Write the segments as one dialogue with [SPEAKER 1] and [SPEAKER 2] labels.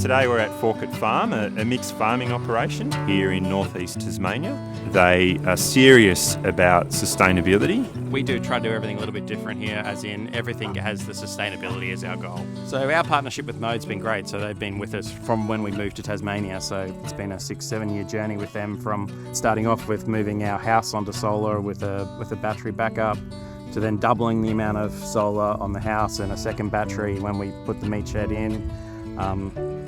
[SPEAKER 1] Today we're at Forkett Farm, a mixed farming operation here in northeast Tasmania. They are serious about sustainability.
[SPEAKER 2] We do try to do everything a little bit different here, as in everything has the sustainability as our goal. So our partnership with Mode's been great. So they've been with us from when we moved to Tasmania. So it's been a 6-7 year journey with them, from starting off with moving our house onto solar with a battery backup, to then doubling the amount of solar on the house and a second battery when we put the meat shed in.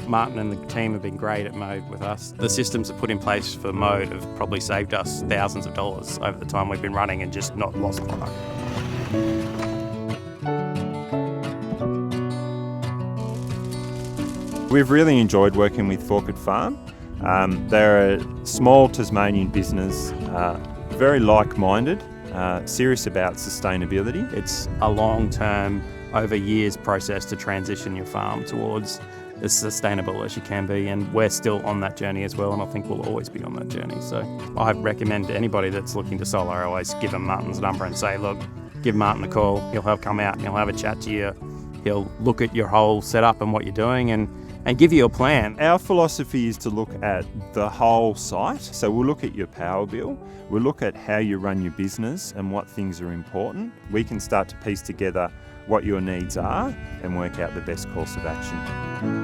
[SPEAKER 2] Martin and the team have been great at Mode with us. The systems that put in place for Mode have probably saved us thousands of dollars over the time we've been running and just not lost product.
[SPEAKER 1] We've really enjoyed working with Forkett Farm. They're a small Tasmanian business, very like-minded, serious about sustainability.
[SPEAKER 2] It's a long-term, over years process to transition your farm towards as sustainable as you can be, and we're still on that journey as well, and I think we'll always be on that journey. So I recommend to anybody that's looking to solar, I always give them Martin's number and say, look, give Martin a call, he'll come out and he'll have a chat to you, he'll look at your whole setup and what you're doing and give you a plan.
[SPEAKER 1] Our philosophy is to look at the whole site. So we'll look at your power bill, we'll look at how you run your business and what things are important. We can start to piece together what your needs are and work out the best course of action.